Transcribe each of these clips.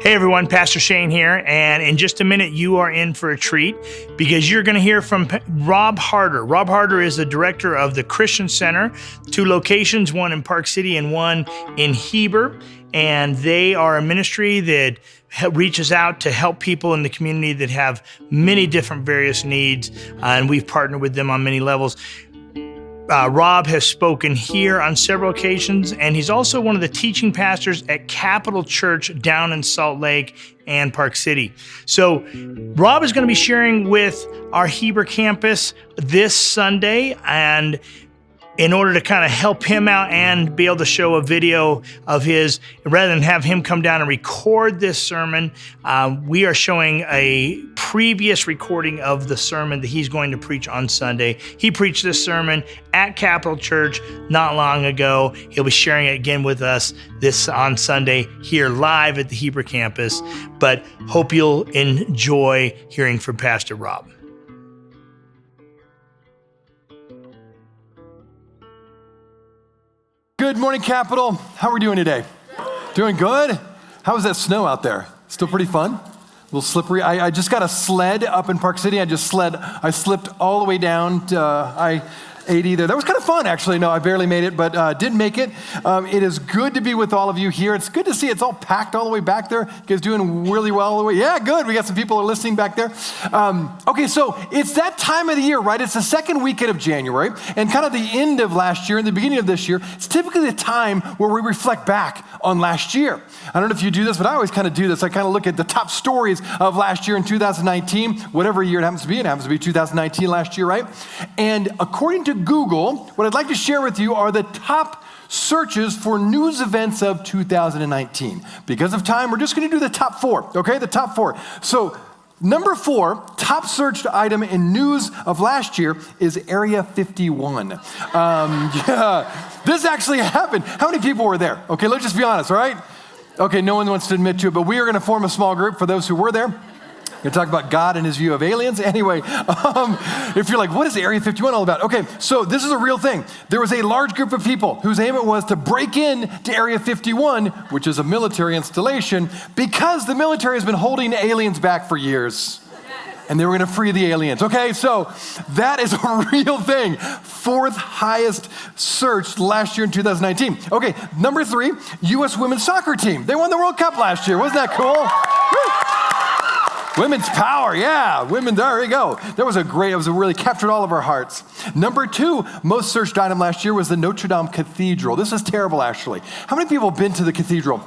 Hey everyone, Pastor Shane here, and in just a minute you are in for a treat because you're going to hear from Rob Harder. Rob Harder is the director of the Christian Center, 2 locations, one in Park City and one in Heber, and they are a ministry that reaches out to help people in the community that have many different various needs, and we've partnered with them on many levels. Rob has spoken here on several occasions, and he's also one of the teaching pastors at Capital Church down in Salt Lake and Park City. So Rob is going to be sharing with our Heber campus this Sunday, and in order to kind of help him out and be able to show a video of his, rather than have him come down and record this sermon, we are showing a previous recording of the sermon that he's going to preach on Sunday. He preached this sermon at Capital Church not long ago. He'll be sharing it again with us this on Sunday here live at the Heber campus, but hope you'll enjoy hearing from Pastor Rob. Good morning, Capital. How are we doing today? Doing good? How was that snow out there? Still pretty fun? A little slippery. I just got a sled up in Park City. I slipped all the way down to I-80 there. That was kind of fun, actually. No, I barely made it, but did make it. It is good to be with all of you here. It's good to see it's all packed all the way back there. You guys doing really well all the way? Yeah, good. We got some people listening back there. Okay, so it's that time of the year, right? It's the second weekend of January, and kind of the end of last year and the beginning of this year. It's typically the time where we reflect back on last year. I don't know if you do this, but I always kind of do this. I kind of look at the top stories of last year in 2019, whatever year it happens to be. It happens to be 2019 last year, right? And according to Google, what I'd like to share with you are the top searches for news events of 2019. Because of time, we're just going to do the top 4, okay? The top 4. So number 4, top searched item in news of last year is Area 51. This actually happened. How many people were there? Okay, let's just be honest, all right? Okay, no one wants to admit to it, but we are going to form a small group for those who were there. We're going to talk about God and his view of aliens. Anyway, if you're like, what is Area 51 all about? Okay, so this is a real thing. There was a large group of people whose aim it was to break in to Area 51, which is a military installation, because the military has been holding aliens back for years. And they were going to free the aliens. Okay, so that is a real thing. 4th highest searched last year in 2019. Okay, number 3, U.S. women's soccer team. They won the World Cup last year. Wasn't that cool? Women's power, yeah. Women, there you go. It was really captured all of our hearts. Number 2, most searched item last year was the Notre Dame Cathedral. This is terrible, actually. How many people have been to the cathedral?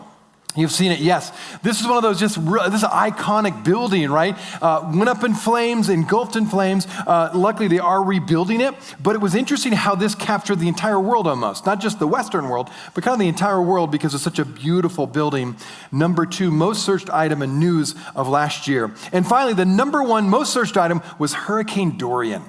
You've seen it, yes. This is one of those this is an iconic building, right? Went up in flames, engulfed in flames. Luckily, they are rebuilding it. But it was interesting how this captured the entire world almost. Not just the Western world, but kind of the entire world because it's such a beautiful building. Number 2, most searched item in news of last year. And finally, the number 1 most searched item was Hurricane Dorian.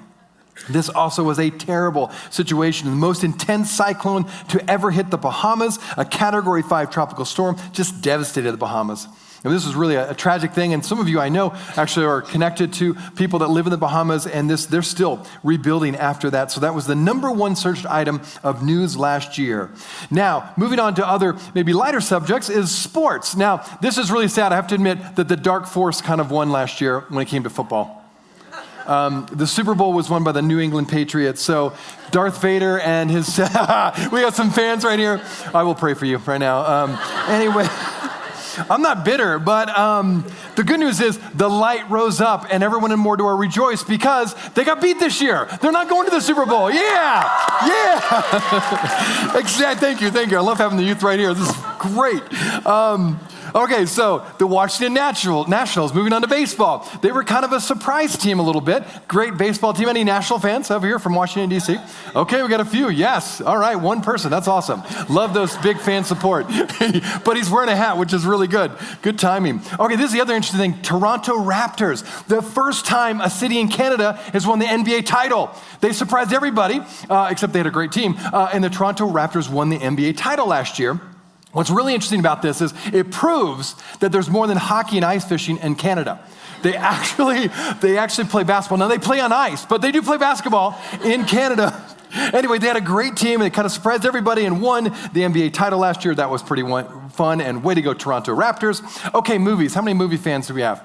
This also was a terrible situation. The most intense cyclone to ever hit the Bahamas, a Category 5 tropical storm, just devastated the Bahamas. And this was really a tragic thing, and some of you I know actually are connected to people that live in the Bahamas, and they're still rebuilding after that. So that was the number 1 searched item of news last year. Now, moving on to other maybe lighter subjects is sports. Now, this is really sad. I have to admit that the Dark Force kind of won last year when it came to football. The Super Bowl was won by the New England Patriots. So Darth Vader and his, we got some fans right here. I will pray for you right now. Anyway, I'm not bitter, but the good news is the light rose up and everyone in Mordor rejoiced because they got beat this year. They're not going to the Super Bowl. Yeah. Exactly. Thank you. I love having the youth right here. This is great. Okay, so the Washington Nationals, moving on to baseball. They were kind of a surprise team a little bit. Great baseball team. Any National fans over here from Washington, D.C.? Okay, we got a few. Yes. All right, 1 person. That's awesome. Love those big fan support. But he's wearing a hat, which is really good. Good timing. Okay, this is the other interesting thing. Toronto Raptors. The first time a city in Canada has won the NBA title. They surprised everybody, except they had a great team. And the Toronto Raptors won the NBA title last year. What's really interesting about this is it proves that there's more than hockey and ice fishing in Canada. They actually play basketball. Now they play on ice, but they do play basketball in Canada Anyway, they had a great team, and they kind of surprised everybody and won the NBA title last year. That was pretty fun, and way to go, Toronto Raptors. Okay, movies. How many movie fans do we have?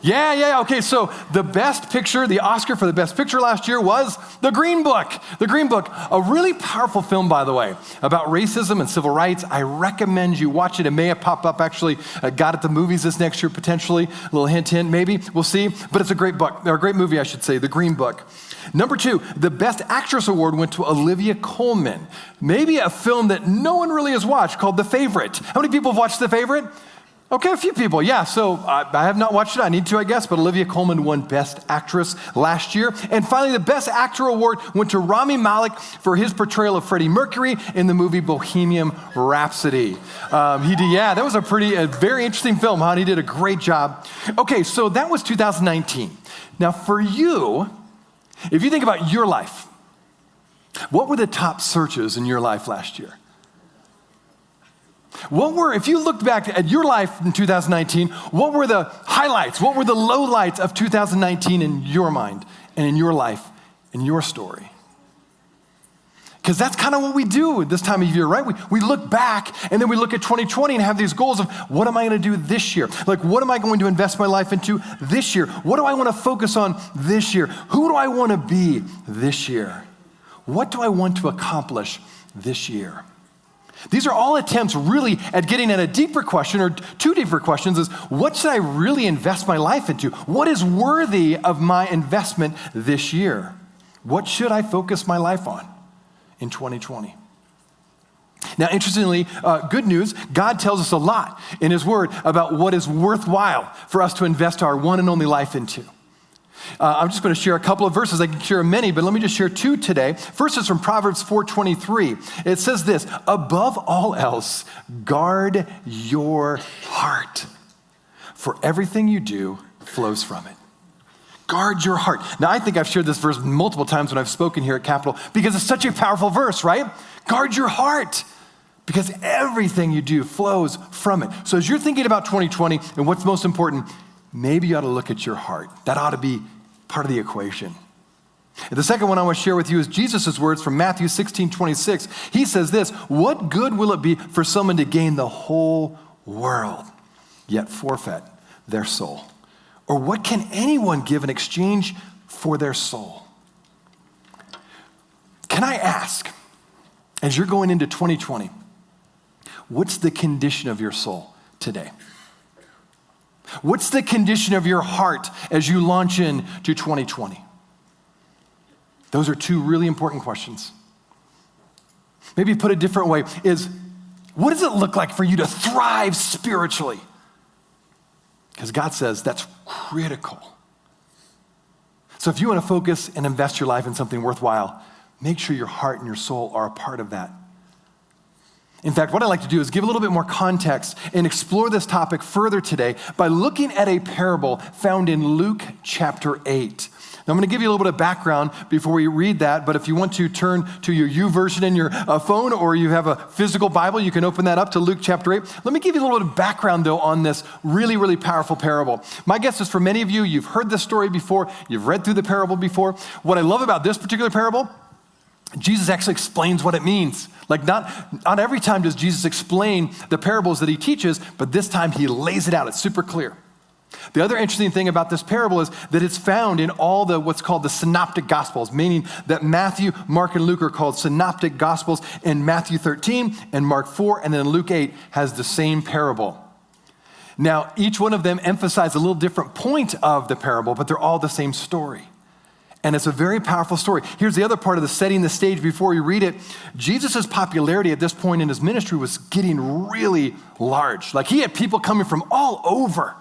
Yeah. Okay, so the best picture, the Oscar for the best picture last year was The Green Book. The Green Book, a really powerful film, by the way, about racism and civil rights. I recommend you watch it. It may have popped up, actually, got at the movies this next year, potentially. A little hint, maybe. We'll see. But it's a great book, or a great movie, I should say, The Green Book. Number 2, the Best Actress Award went to Olivia Colman. Maybe a film that no one really has watched called The Favorite. How many people have watched The Favorite? Okay, a few people, yeah. So I have not watched it. I need to, I guess. But Olivia Colman won Best Actress last year. And finally, the Best Actor Award went to Rami Malek for his portrayal of Freddie Mercury in the movie Bohemian Rhapsody. He did, yeah, that was a very interesting film, huh? And he did a great job. Okay, so that was 2019. Now for you, if you think about your life, what were the top searches in your life last year? If you looked back at your life in 2019, what were the highlights? What were the lowlights of 2019 in your mind and in your life, in your story? Because that's kind of what we do this time of year, right? We look back and then we look at 2020 and have these goals of what am I going to do this year? Like, what am I going to invest my life into this year? What do I want to focus on this year? Who do I want to be this year? What do I want to accomplish this year? These are all attempts really at getting at a deeper question, or two deeper questions, is what should I really invest my life into? What is worthy of my investment this year? What should I focus my life on in 2020? Now, interestingly, good news, God tells us a lot in His Word about what is worthwhile for us to invest our one and only life into. I'm just going to share a couple of verses. I can share many, but let me just share 2 today. First is from Proverbs 4:23. It says this: above all else, guard your heart, for everything you do flows from it. Guard your heart. Now, I think I've shared this verse multiple times when I've spoken here at Capitol because it's such a powerful verse, right? Guard your heart, because everything you do flows from it. So as you're thinking about 2020 and what's most important, maybe you ought to look at your heart. That ought to be part of the equation. And the second one I want to share with you is Jesus' words from Matthew 16:26. He says this: what good will it be for someone to gain the whole world, yet forfeit their soul? Or what can anyone give in exchange for their soul? Can I ask, as you're going into 2020, what's the condition of your soul today? What's the condition of your heart as you launch into 2020? Those are 2 really important questions. Maybe put a different way is, what does it look like for you to thrive spiritually? Because God says that's critical. So if you want to focus and invest your life in something worthwhile, make sure your heart and your soul are a part of that. In fact, what I'd like to do is give a little bit more context and explore this topic further today by looking at a parable found in Luke chapter 8. Now, I'm going to give you a little bit of background before we read that, but if you want to turn to your YouVersion in your phone, or you have a physical Bible, you can open that up to Luke chapter 8. Let me give you a little bit of background, though, on this really, really powerful parable. My guess is for many of you, you've heard this story before, you've read through the parable before. What I love about this particular parable, Jesus actually explains what it means. Like not every time does Jesus explain the parables that he teaches, but this time he lays it out. It's super clear. The other interesting thing about this parable is that it's found in all the what's called the synoptic gospels, meaning that Matthew, Mark, and Luke are called synoptic gospels, and Matthew 13 and Mark 4, and then Luke 8 has the same parable. Now, each one of them emphasize a little different point of the parable, but they're all the same story. And it's a very powerful story. Here's the other part of the setting the stage before you read it. Jesus' popularity at this point in his ministry was getting really large. Like he had people coming from all over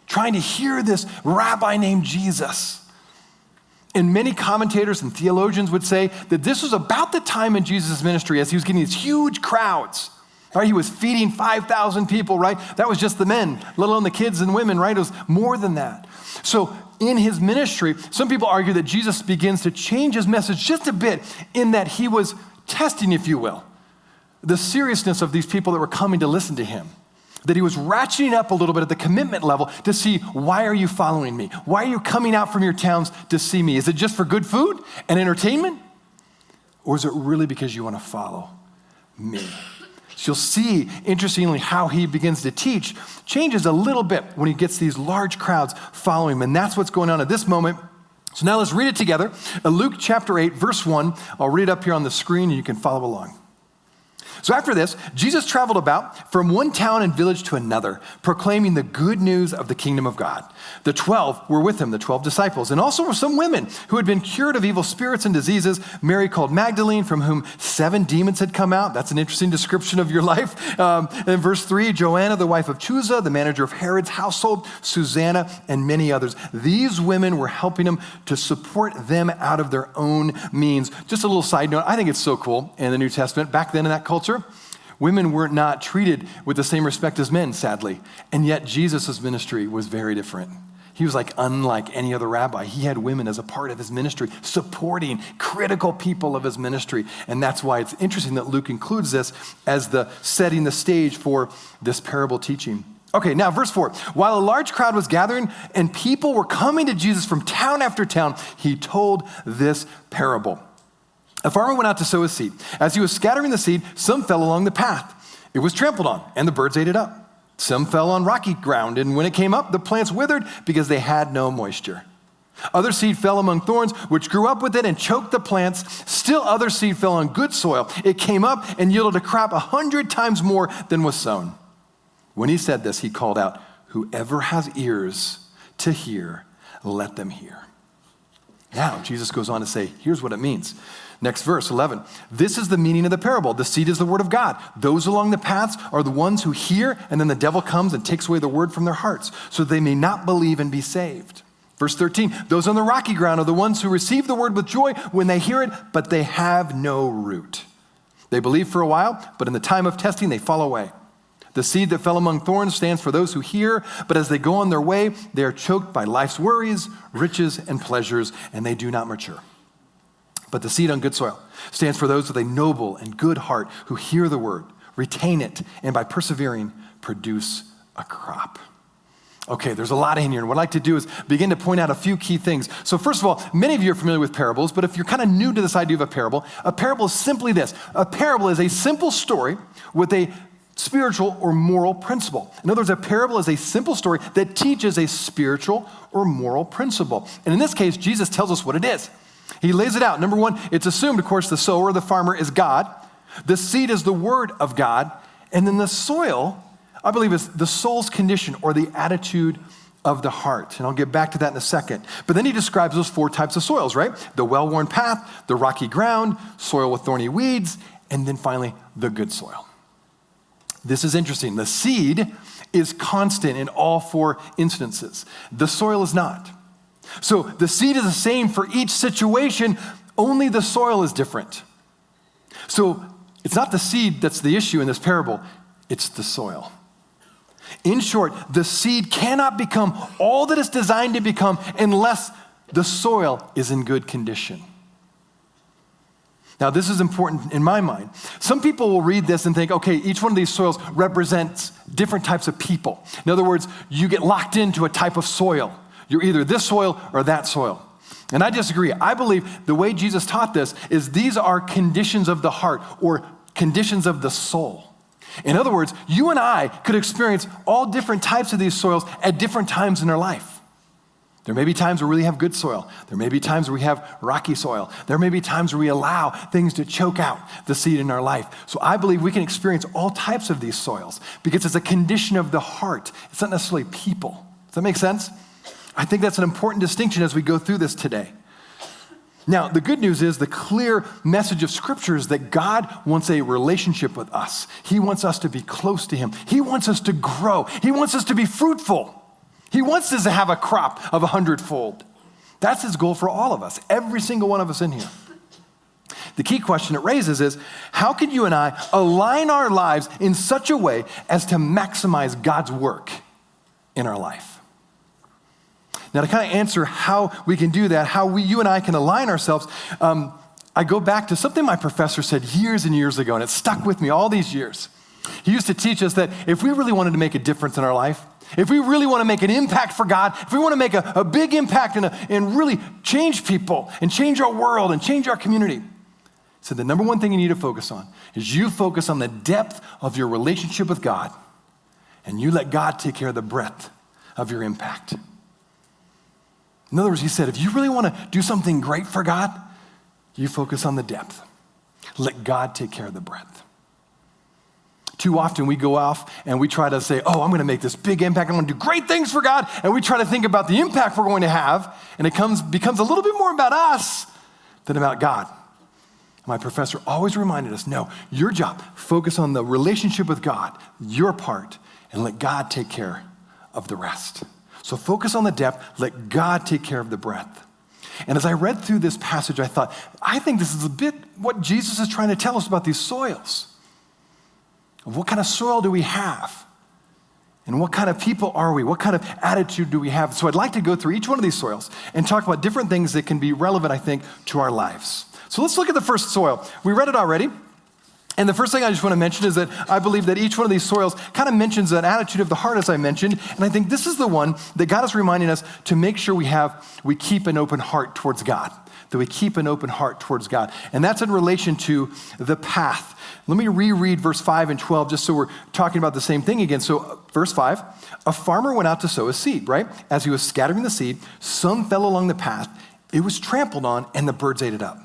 trying to hear this rabbi named Jesus. And many commentators and theologians would say that this was about the time in Jesus' ministry as he was getting these huge crowds. Right? He was feeding 5,000 people, right? That was just the men, let alone the kids and women, right? It was more than that. So in his ministry, some people argue that Jesus begins to change his message just a bit in that he was testing, if you will, the seriousness of these people that were coming to listen to him. That he was ratcheting up a little bit at the commitment level to see, why are you following me? Why are you coming out from your towns to see me? Is it just for good food and entertainment? Or is it really because you want to follow me? So you'll see, interestingly, how he begins to teach changes a little bit when he gets these large crowds following him. And that's what's going on at this moment. So now let's read it together. Luke chapter 8, verse 1. I'll read it up here on the screen and you can follow along. So after this, Jesus traveled about from one town and village to another, proclaiming the good news of the kingdom of God. The 12 were with him, the 12 disciples, and also were some women who had been cured of evil spirits and diseases. Mary called Magdalene, from whom 7 demons had come out. That's an interesting description of your life. In verse 3, Joanna, the wife of Chuza, the manager of Herod's household, Susanna, and many others. These women were helping him to support them out of their own means. Just a little side note, I think it's so cool in the New Testament. Back then in that culture, women were not treated with the same respect as men, sadly. And yet Jesus' ministry was very different. He was like unlike any other rabbi. He had women as a part of his ministry, supporting critical people of his ministry. And that's why it's interesting that Luke includes this as the setting the stage for this parable teaching. Okay, now verse 4. While a large crowd was gathering and people were coming to Jesus from town after town, he told this parable. A farmer went out to sow his seed. As he was scattering the seed, some fell along the path. It was trampled on, and the birds ate it up. Some fell on rocky ground, and when it came up, the plants withered because they had no moisture. Other seed fell among thorns, which grew up with it and choked the plants. Still other seed fell on good soil. It came up and yielded a crop 100 times more than was sown. When he said this, he called out, "Whoever has ears to hear, let them hear." Now, Jesus goes on to say, here's what it means. Next verse, 11. This is the meaning of the parable. The seed is the word of God. Those along the paths are the ones who hear, and then the devil comes and takes away the word from their hearts, so they may not believe and be saved. Verse 13, those on the rocky ground are the ones who receive the word with joy when they hear it, but they have no root. They believe for a while, but in the time of testing, they fall away. The seed that fell among thorns stands for those who hear, but as they go on their way, they are choked by life's worries, riches, and pleasures, and they do not mature. But the seed on good soil stands for those with a noble and good heart who hear the word, retain it, and by persevering, produce a crop. Okay, there's a lot in here, and what I'd like to do is begin to point out a few key things. So first of all, many of you are familiar with parables, but if you're kind of new to this idea of a parable is simply this. A parable is a simple story with a spiritual or moral principle. In other words, a parable is a simple story that teaches a spiritual or moral principle. And in this case, Jesus tells us what it is. He lays it out. Number one, it's assumed, of course, the sower, the farmer, is God. The seed is the word of God. And then the soil, I believe, is the soul's condition or the attitude of the heart. And I'll get back to that in a second. But then he describes those 4 types of soils, right? The well-worn path, the rocky ground, soil with thorny weeds, and then finally, the good soil. This is interesting. The seed is constant in all 4 instances. The soil is not. So the seed is the same for each situation, only the soil is different. So it's not the seed that's the issue in this parable, it's the soil. In short, the seed cannot become all that it's designed to become unless the soil is in good condition. Now, this is important in my mind. Some people will read this and think, okay, each one of these soils represents different types of people. In other words, you get locked into a type of soil. You're either this soil or that soil. And I disagree. I believe the way Jesus taught this is these are conditions of the heart or conditions of the soul. In other words, you and I could experience all different types of these soils at different times in our life. There may be times where we really have good soil. There may be times where we have rocky soil. There may be times where we allow things to choke out the seed in our life. So I believe we can experience all types of these soils because it's a condition of the heart. It's not necessarily people. Does that make sense? I think that's an important distinction as we go through this today. Now, the good news is the clear message of Scripture is that God wants a relationship with us. He wants us to be close to Him. He wants us to grow. He wants us to be fruitful. He wants us to have a crop of 100-fold. That's His goal for all of us, every single one of us in here. The key question it raises is, how can you and I align our lives in such a way as to maximize God's work in our life? Now, to kind of answer how we can do that, you and I can align ourselves, I go back to something my professor said years and years ago, and it stuck with me all these years. He used to teach us that if we really wanted to make a difference in our life, if we really want to make an impact for God, if we want to make a big impact and really change people and change our world and change our community, So the number one thing you need to focus on is you focus on the depth of your relationship with God, and you let God take care of the breadth of your impact. In other words, he said, if you really want to do something great for God, you focus on the depth. Let God take care of the breadth. Too often we go off and we try to say, oh, I'm going to make this big impact. I'm going to do great things for God. And we try to think about the impact we're going to have. And it becomes a little bit more about us than about God. My professor always reminded us, no, your job, focus on the relationship with God, your part, and let God take care of the rest. So focus on the depth, let God take care of the breadth. And as I read through this passage, I think this is a bit what Jesus is trying to tell us about these soils. What kind of soil do we have? And what kind of people are we? What kind of attitude do we have? So I'd like to go through each one of these soils and talk about different things that can be relevant, I think, to our lives. So let's look at the first soil. We read it already. And the first thing I just want to mention is that I believe that each one of these soils kind of mentions an attitude of the heart, as I mentioned. And I think this is the one that God is reminding us to make sure we keep an open heart towards God. That we keep an open heart towards God. And that's in relation to the path. Let me reread verse 5 and 12 just so we're talking about the same thing again. So verse 5, a farmer went out to sow a seed, right? As he was scattering the seed, some fell along the path. It was trampled on and the birds ate it up.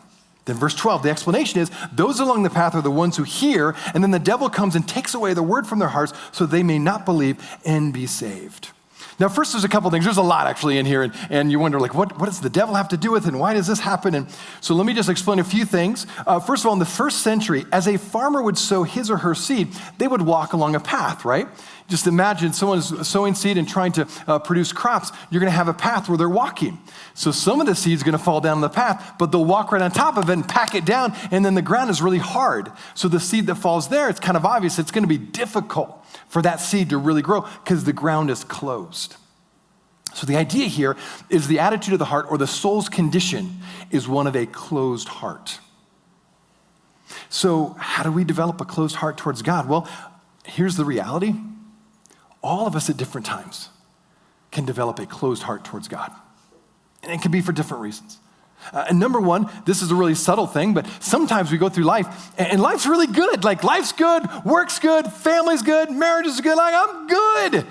Then verse 12, the explanation is, those along the path are the ones who hear, and then the devil comes and takes away the word from their hearts so they may not believe and be saved. Now, first, there's a couple things. There's a lot actually in here, and you wonder, like, what does the devil have to do with it, and why does this happen? And so let me just explain a few things. First of all, in the first century, as a farmer would sow his or her seed, they would walk along a path, right? Just imagine someone's sowing seed and trying to produce crops. You're going to have a path where they're walking. So some of the seed's going to fall down the path, but they'll walk right on top of it and pack it down, and then the ground is really hard. So the seed that falls there, it's kind of obvious it's going to be difficult for that seed to really grow because the ground is closed. So the idea here is the attitude of the heart, or the soul's condition, is one of a closed heart. So how do we develop a closed heart towards God? Well, here's the reality. All of us at different times can develop a closed heart towards God. And it can be for different reasons. And number one, this is a really subtle thing, but sometimes we go through life and life's really good. Like life's good, work's good, family's good, marriage is good, like I'm good.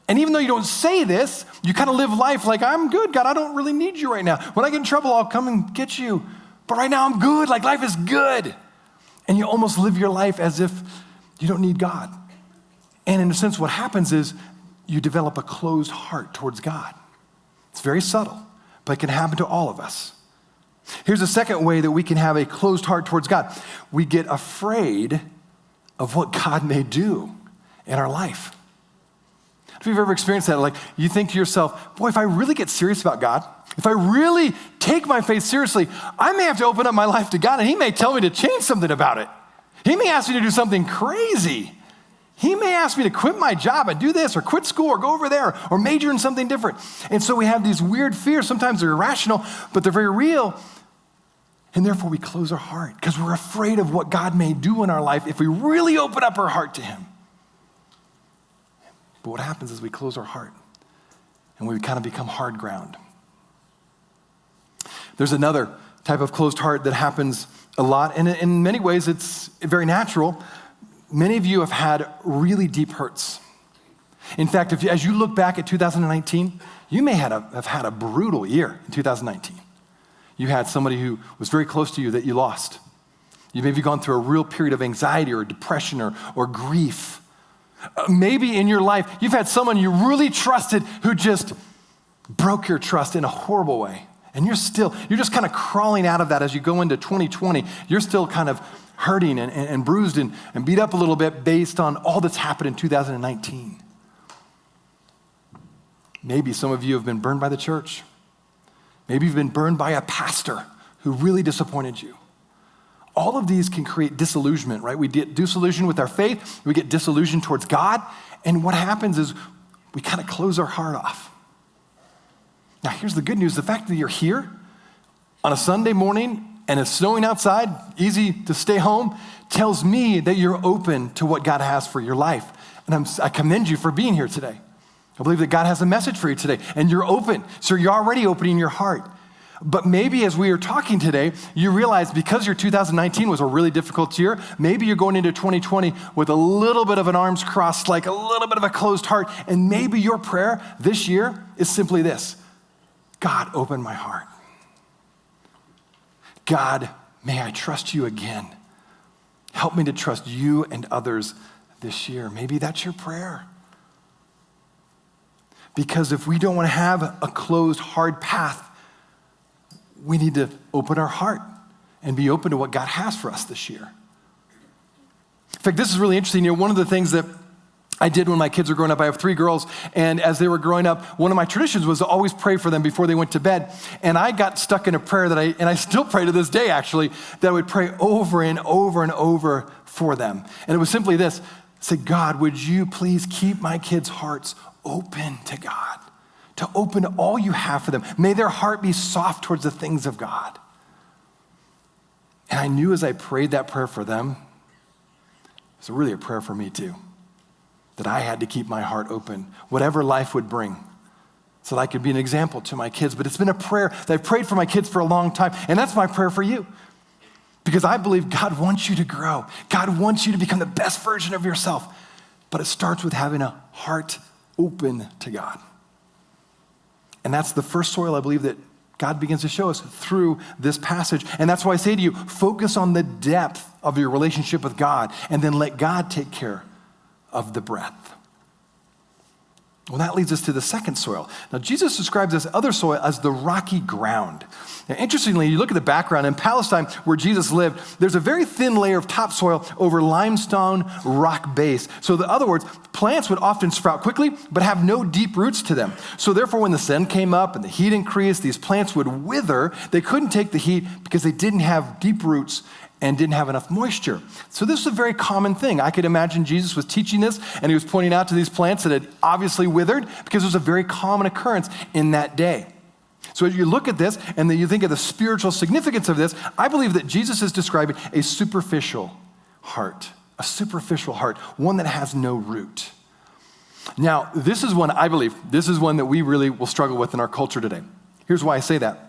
And even though you don't say this, you kind of live life like, I'm good, God, I don't really need you right now. When I get in trouble, I'll come and get you. But right now I'm good, like life is good. And you almost live your life as if you don't need God. And in a sense, what happens is you develop a closed heart towards God. It's very subtle, but it can happen to all of us. Here's a second way that we can have a closed heart towards God. We get afraid of what God may do in our life. If you've ever experienced that, like you think to yourself, boy, if I really get serious about God, if I really take my faith seriously, I may have to open up my life to God and he may tell me to change something about it. He may ask me to do something crazy. He may ask me to quit my job and do this, or quit school, or go over there, or major in something different. And so we have these weird fears. Sometimes they're irrational, but they're very real. And therefore we close our heart because we're afraid of what God may do in our life if we really open up our heart to him. But what happens is we close our heart and we kind of become hard ground. There's another type of closed heart that happens a lot, and in many ways it's very natural. Many of you have had really deep hurts. In fact, as you look back at 2019, you may have had a brutal year in 2019. You had somebody who was very close to you that you lost. You maybe gone through a real period of anxiety or depression or grief. Maybe in your life, you've had someone you really trusted who just broke your trust in a horrible way. And you're just kind of crawling out of that as you go into 2020. You're still kind of hurting and bruised and beat up a little bit based on all that's happened in 2019. Maybe some of you have been burned by the church. Maybe you've been burned by a pastor who really disappointed you. All of these can create disillusionment, right? We get disillusioned with our faith. We get disillusioned towards God. And what happens is we kind of close our heart off. Now, here's the good news. The fact that you're here on a Sunday morning and it's snowing outside, easy to stay home, tells me that you're open to what God has for your life. And I commend you for being here today. I believe that God has a message for you today, and you're open. So you're already opening your heart. But maybe as we are talking today, you realize because your 2019 was a really difficult year, maybe you're going into 2020 with a little bit of an arms crossed, like a little bit of a closed heart. And maybe your prayer this year is simply this: God, open my heart. God, may I trust you again. Help me to trust you and others this year. Maybe that's your prayer. Because if we don't want to have a closed, hard path, we need to open our heart and be open to what God has for us this year. In fact, this is really interesting. You know, one of the things that I did when my kids were growing up, I have 3 girls, and as they were growing up, one of my traditions was to always pray for them before they went to bed. And I got stuck in a prayer and I still pray to this day actually, that I would pray over and over and over for them. And it was simply this: say, God, would you please keep my kids' hearts open to God, to open to all you have for them. May their heart be soft towards the things of God. And I knew as I prayed that prayer for them, it's really a prayer for me too, that I had to keep my heart open, whatever life would bring, so that I could be an example to my kids. But it's been a prayer that I've prayed for my kids for a long time, and that's my prayer for you. Because I believe God wants you to grow. God wants you to become the best version of yourself. But it starts with having a heart open to God. And that's the first soil I believe that God begins to show us through this passage. And that's why I say to you, focus on the depth of your relationship with God, and then let God take care of the breadth. Well, that leads us to the second soil. Now, Jesus describes this other soil as the rocky ground. Now, interestingly, you look at the background in Palestine where Jesus lived, there's a very thin layer of topsoil over limestone rock base. So in other words, plants would often sprout quickly, but have no deep roots to them. So therefore, when the sun came up and the heat increased, these plants would wither. They couldn't take the heat because they didn't have deep roots and didn't have enough moisture. So this is a very common thing. I could imagine Jesus was teaching this, and he was pointing out to these plants that had obviously withered because it was a very common occurrence in that day. So as you look at this and then you think of the spiritual significance of this, I believe that Jesus is describing a superficial heart, one that has no root. Now, this is one that we really will struggle with in our culture today. Here's why I say that.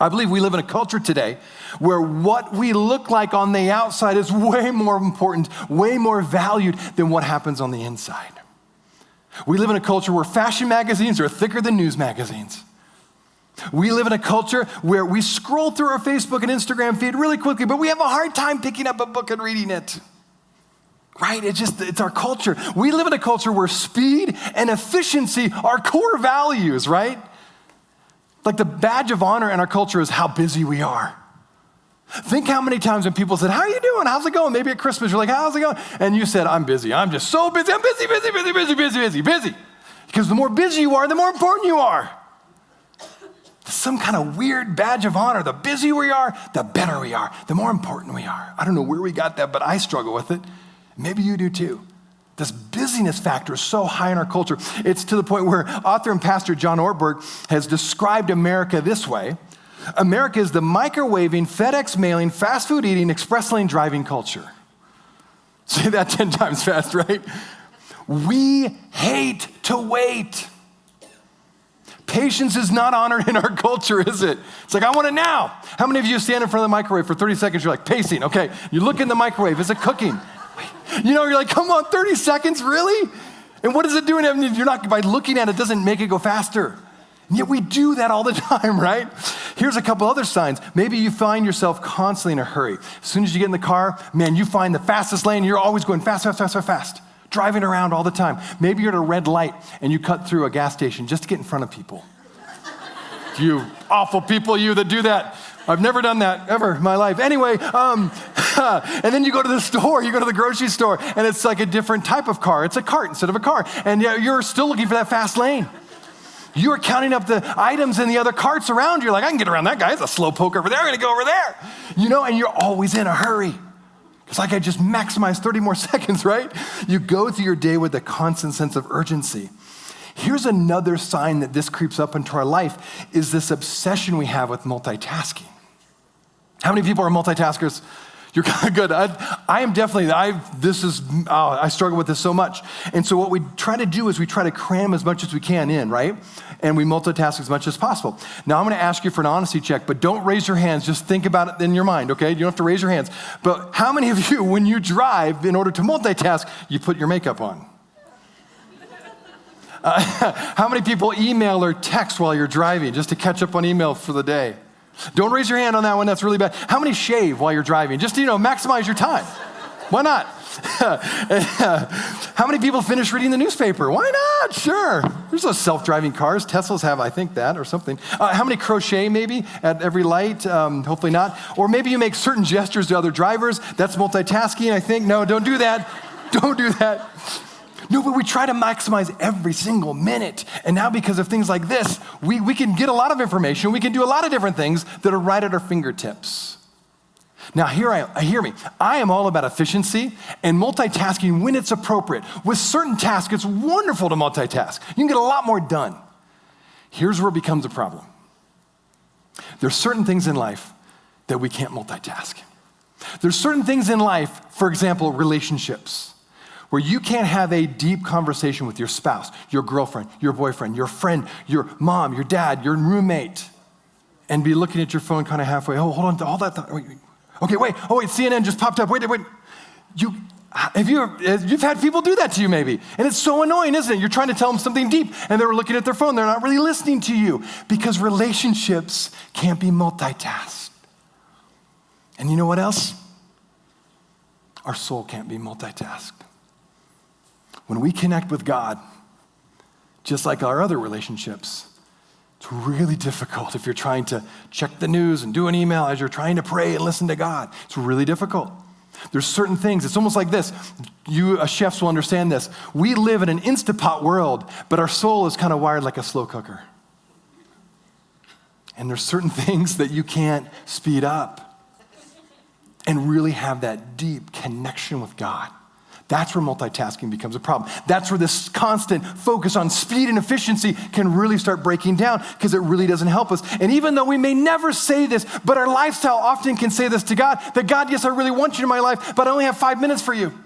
I believe we live in a culture today where what we look like on the outside is way more important, way more valued than what happens on the inside. We live in a culture where fashion magazines are thicker than news magazines. We live in a culture where we scroll through our Facebook and Instagram feed really quickly, but we have a hard time picking up a book and reading it. Right? It's our culture. We live in a culture where speed and efficiency are core values, right? Like the badge of honor in our culture is how busy we are. Think how many times when people said, how are you doing? How's it going? Maybe at Christmas, you're like, how's it going? And you said, I'm busy. I'm just so busy. I'm busy. Because the more busy you are, the more important you are. Some kind of weird badge of honor. The busier we are, the better we are, the more important we are. I don't know where we got that, but I struggle with it. Maybe you do too. This busyness factor is so high in our culture. It's to the point where author and pastor John Ortberg has described America this way. America is the microwaving, FedEx mailing, fast food eating, express lane driving culture. Say that 10 times fast, right? We hate to wait. Patience is not honored in our culture, is it? It's like, I want it now. How many of you stand in front of the microwave for 30 seconds? You're like, pacing. Okay, you look in the microwave. Is it cooking? You know, you're like, come on, 30 seconds, really? And what is it doing? I mean, you're not, by looking at it, doesn't make it go faster. And yet we do that all the time, right? Here's a couple other signs. Maybe you find yourself constantly in a hurry. As soon as you get in the car, man, you find the fastest lane. You're always going fast, driving around all the time. Maybe you're at a red light and you cut through a gas station just to get in front of people. You awful people, you that do that. I've never done that ever in my life. Anyway, and then you go to the store, you go to the grocery store, and it's like a different type of car. It's a cart instead of a car. And you're still looking for that fast lane. You're counting up the items in the other carts around you. You're like, I can get around that guy. It's a slow poke over there. I'm going to go over there. You know, and you're always in a hurry. It's like I just maximized 30 more seconds, right? You go through your day with a constant sense of urgency. Here's another sign that this creeps up into our life is this obsession we have with multitasking. How many people are multitaskers? You're kind of good. I am definitely, I struggle with this so much. And so what we try to do is we try to cram as much as we can in, right? And we multitask as much as possible. Now I'm going to ask you for an honesty check, but don't raise your hands. Just think about it in your mind, okay? You don't have to raise your hands. But how many of you, when you drive, in order to multitask, you put your makeup on? How many people email or text while you're driving just to catch up on email for the day? Don't raise your hand on that one. That's really bad. How many shave while you're driving? Just, maximize your time. Why not? How many people finish reading the newspaper? Why not? Sure. There's those self-driving cars. Teslas have, I think, that or something. How many crochet maybe at every light? Hopefully not. Or maybe you make certain gestures to other drivers. That's multitasking, I think. No, don't do that. Don't do that. No, but we try to maximize every single minute. And now because of things like this, we can get a lot of information. We can do a lot of different things that are right at our fingertips. Now, hear me. I am all about efficiency and multitasking when it's appropriate. With certain tasks, it's wonderful to multitask. You can get a lot more done. Here's where it becomes a problem. There's certain things in life that we can't multitask. There's certain things in life, for example, relationships, where you can't have a deep conversation with your spouse, your girlfriend, your boyfriend, your friend, your mom, your dad, your roommate, and be looking at your phone kind of halfway. Oh, hold on to all that. Okay, wait. Oh, wait, CNN just popped up. Wait. You've had people do that to you maybe. And it's so annoying, isn't it? You're trying to tell them something deep, and they're looking at their phone. They're not really listening to you because relationships can't be multitasked. And you know what else? Our soul can't be multitasked. When we connect with God, just like our other relationships, it's really difficult if you're trying to check the news and do an email as you're trying to pray and listen to God. It's really difficult. There's certain things, it's almost like this. You chefs will understand this. We live in an Instapot world, but our soul is kind of wired like a slow cooker. And there's certain things that you can't speed up and really have that deep connection with God. That's where multitasking becomes a problem. That's where this constant focus on speed and efficiency can really start breaking down because it really doesn't help us. And even though we may never say this, but our lifestyle often can say this to God, that God, yes, I really want you in my life, but I only have 5 minutes for you.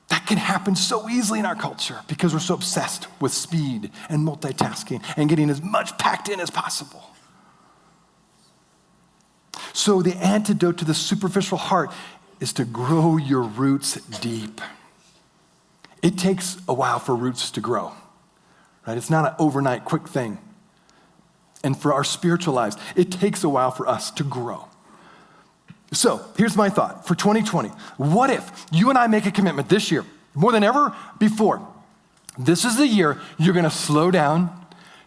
That can happen so easily in our culture because we're so obsessed with speed and multitasking and getting as much packed in as possible. So the antidote to the superficial heart is to grow your roots deep. It takes a while for roots to grow, right? It's not an overnight quick thing. And for our spiritual lives, it takes a while for us to grow. So here's my thought for 2020. What if you and I make a commitment this year, more than ever before? This is the year you're gonna slow down.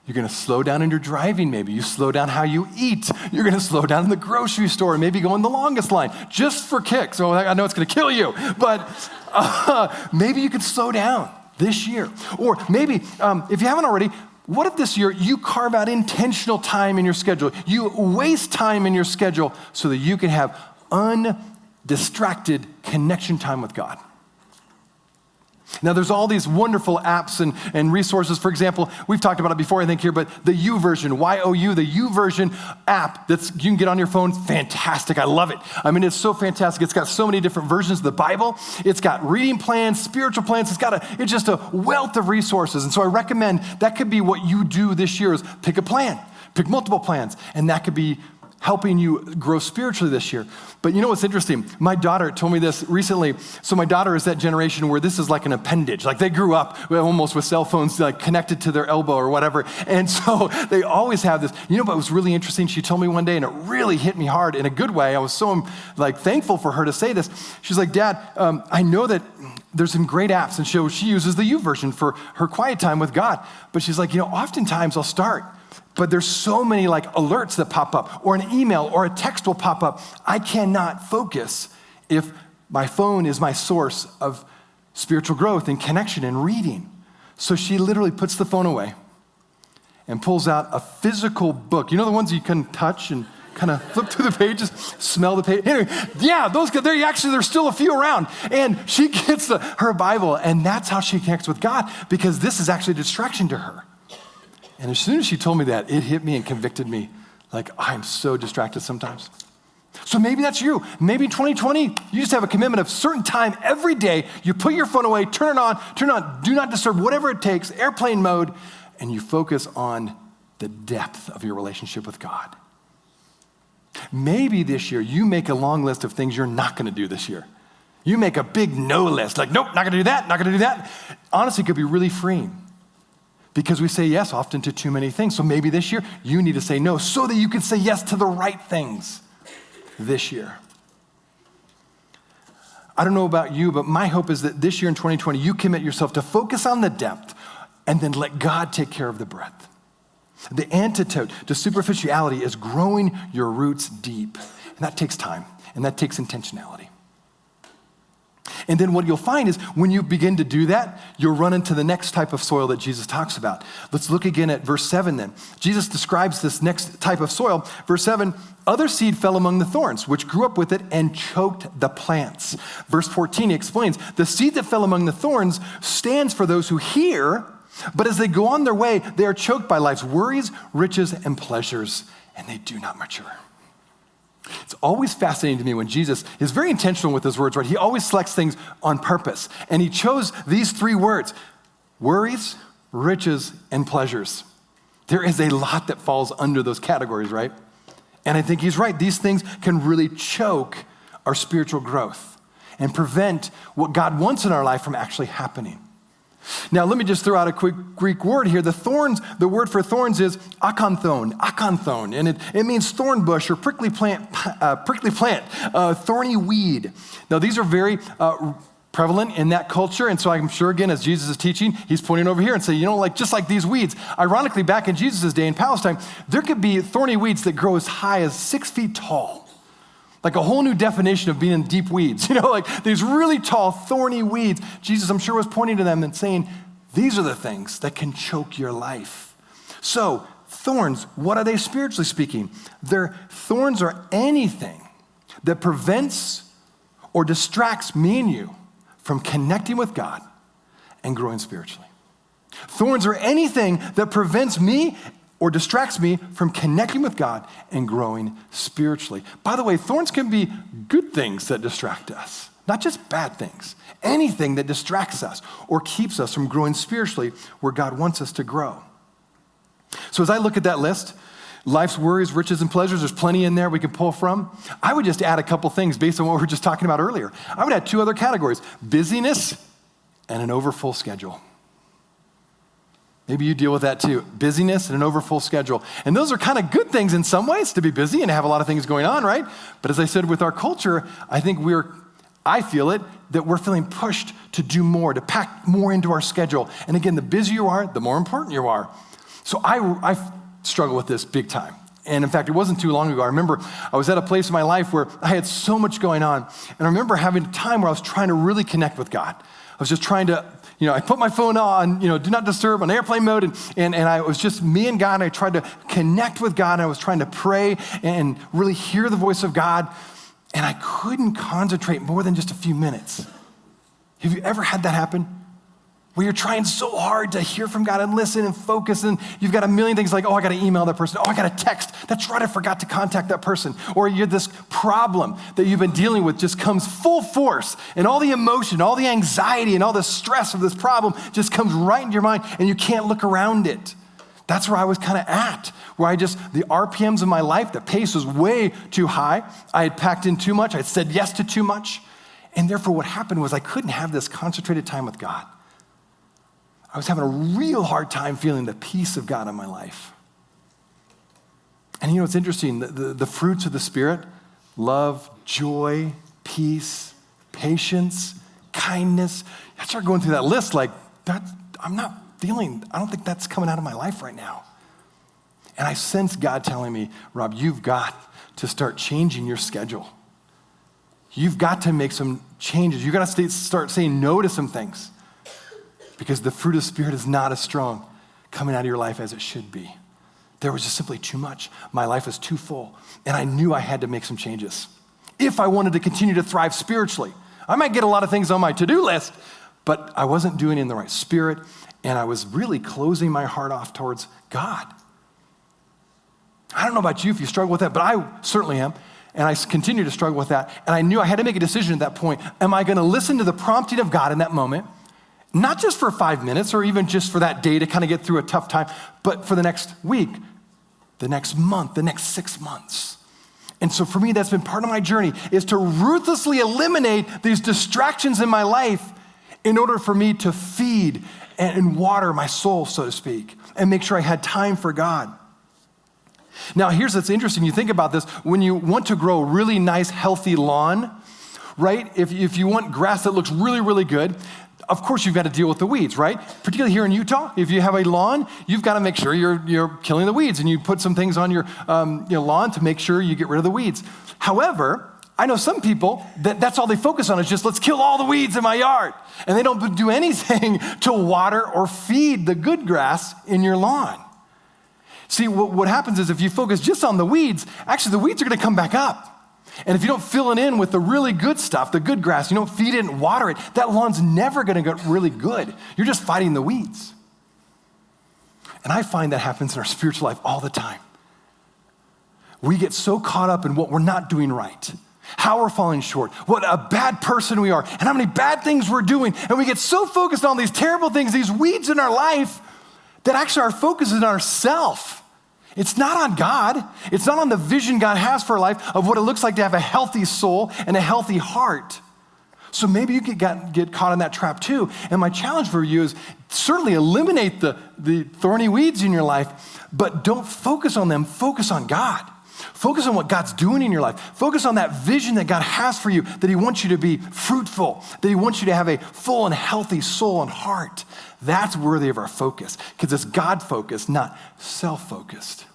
You're gonna slow down in your driving maybe. You slow down how you eat. You're gonna slow down in the grocery store and maybe go in the longest line just for kicks. So I know it's gonna kill you, but maybe you can slow down this year. Or maybe, if you haven't already, what if this year you carve out intentional time in your schedule? You waste time in your schedule so that you can have undistracted connection time with God. Now, there's all these wonderful apps and resources. For example, we've talked about it before, I think, here, but the YouVersion, Y-O-U, the YouVersion app that you can get on your phone, fantastic. I love it. I mean, it's so fantastic. It's got so many different versions of the Bible. It's got reading plans, spiritual plans. It's just a wealth of resources. And so I recommend that could be what you do this year is pick a plan, pick multiple plans, and that could be helping you grow spiritually this year. But you know what's interesting? My daughter told me this recently. So my daughter is that generation where this is like an appendage. Like they grew up almost with cell phones like connected to their elbow or whatever. And so they always have this. You know what was really interesting? She told me one day, and it really hit me hard in a good way. I was so thankful for her to say this. She's like, Dad, I know that there's some great apps. And she uses the YouVersion for her quiet time with God. But she's like, oftentimes I'll start, but there's so many alerts that pop up, or an email or a text will pop up. I cannot focus if my phone is my source of spiritual growth and connection and reading. So she literally puts the phone away and pulls out a physical book. You know the ones you can touch and kind of flip through the pages, smell the page. Anyway, yeah, there's still a few around. And she gets her Bible, and that's how she connects with God, because this is actually a distraction to her. And as soon as she told me that, it hit me and convicted me. I'm so distracted sometimes. So maybe that's you. Maybe in 2020, you just have a commitment of certain time every day. You put your phone away, turn it on, do not disturb, whatever it takes, airplane mode, and you focus on the depth of your relationship with God. Maybe this year you make a long list of things you're not going to do this year. You make a big no list, like, nope, not going to do that, not going to do that. Honestly, it could be really freeing because we say yes often to too many things. So maybe this year you need to say no so that you can say yes to the right things this year. I don't know about you, but my hope is that this year in 2020, you commit yourself to focus on the depth and then let God take care of the breadth. The antidote to superficiality is growing your roots deep. And that takes time, and that takes intentionality. And then what you'll find is when you begin to do that, you'll run into the next type of soil that Jesus talks about. Let's look again at verse 7 then. Jesus describes this next type of soil. Verse 7, other seed fell among the thorns, which grew up with it and choked the plants. Verse 14, he explains, the seed that fell among the thorns stands for those who hear, but as they go on their way, they are choked by life's worries, riches, and pleasures, and they do not mature. It's always fascinating to me when Jesus is very intentional with his words, right? He always selects things on purpose. And he chose these three words: worries, riches, and pleasures. There is a lot that falls under those categories, right? And I think he's right. These things can really choke our spiritual growth and prevent what God wants in our life from actually happening. Now, let me just throw out a quick Greek word here. The word for thorns is akanthon, and it means thorn bush or prickly plant, thorny weed. Now, these are very prevalent in that culture, and so I'm sure, again, as Jesus is teaching, he's pointing over here and saying, just like these weeds. Ironically, back in Jesus' day in Palestine, there could be thorny weeds that grow as high as 6 feet tall. Like a whole new definition of being in deep weeds, like these really tall, thorny weeds. Jesus, I'm sure, was pointing to them and saying, these are the things that can choke your life. So, thorns, what are they spiritually speaking? Thorns are anything that prevents or distracts me and you from connecting with God and growing spiritually. Thorns are anything that prevents me or distracts me from connecting with God and growing spiritually. By the way, thorns can be good things that distract us, not just bad things. Anything that distracts us or keeps us from growing spiritually where God wants us to grow. So as I look at that list, life's worries, riches, and pleasures, there's plenty in there we can pull from. I would just add a couple things based on what we were just talking about earlier. I would add 2 other categories: busyness and an overfull schedule. Maybe you deal with that too. Busyness and an overfull schedule. And those are kind of good things in some ways, to be busy and have a lot of things going on, right? But as I said, with our culture, I think I feel it, that we're feeling pushed to do more, to pack more into our schedule. And again, the busier you are, the more important you are. So I struggle with this big time. And in fact, it wasn't too long ago. I remember I was at a place in my life where I had so much going on. And I remember having a time where I was trying to really connect with God. I was just trying to, I put my phone on, do not disturb, on airplane mode, and I was just me and God, and I tried to connect with God, and I was trying to pray and really hear the voice of God, and I couldn't concentrate more than just a few minutes. Have you ever had that happen? Where you're trying so hard to hear from God and listen and focus, and you've got a million things like, I got to email that person. I got to text. That's right, I forgot to contact that person. Or you're this problem that you've been dealing with just comes full force, and all the emotion, all the anxiety, and all the stress of this problem just comes right into your mind, and you can't look around it. That's where I was kind of at, where the RPMs of my life, the pace was way too high. I had packed in too much. I had said yes to too much. And therefore what happened was I couldn't have this concentrated time with God. I was having a real hard time feeling the peace of God in my life. And it's interesting, the fruits of the Spirit, love, joy, peace, patience, kindness. I start going through that list like, I don't think that's coming out of my life right now. And I sense God telling me, Rob, you've got to start changing your schedule. You've got to make some changes. You've got to start saying no to some things. Because the fruit of the Spirit is not as strong coming out of your life as it should be. There was just simply too much. My life was too full. And I knew I had to make some changes if I wanted to continue to thrive spiritually. I might get a lot of things on my to-do list, but I wasn't doing it in the right spirit, and I was really closing my heart off towards God. I don't know about you if you struggle with that, but I certainly am. and I continue to struggle with that. And I knew I had to make a decision at that point. Am I going to listen to the prompting of God in that moment? Not just for 5 minutes or even just for that day to kind of get through a tough time, but for the next week, the next month, the next 6 months. And so for me, that's been part of my journey, is to ruthlessly eliminate these distractions in my life in order for me to feed and water my soul, so to speak, and make sure I had time for God. Now, here's what's interesting. You think about this. When you want to grow a really nice, healthy lawn, right? If you want grass that looks really, really good, of course, you've got to deal with the weeds, right? Particularly here in Utah, if you have a lawn, you've got to make sure you're killing the weeds, and you put some things on your lawn to make sure you get rid of the weeds. However, I know some people that's all they focus on is just, let's kill all the weeds in my yard. And they don't do anything to water or feed the good grass in your lawn. See, what happens is if you focus just on the weeds, actually the weeds are going to come back up. And if you don't fill it in with the really good stuff, the good grass, you don't feed it and water it, that lawn's never going to get really good. You're just fighting the weeds. And I find that happens in our spiritual life all the time. We get so caught up in what we're not doing right, how we're falling short, what a bad person we are, and how many bad things we're doing. And we get so focused on these terrible things, these weeds in our life, that actually our focus is on ourselves. It's not on God. It's not on the vision God has for our life of what it looks like to have a healthy soul and a healthy heart. So maybe you get caught in that trap too. And my challenge for you is certainly eliminate the thorny weeds in your life, but don't focus on them. Focus on God. Focus on what God's doing in your life. Focus on that vision that God has for you, that he wants you to be fruitful, that he wants you to have a full and healthy soul and heart. That's worthy of our focus because it's God-focused, not self-focused.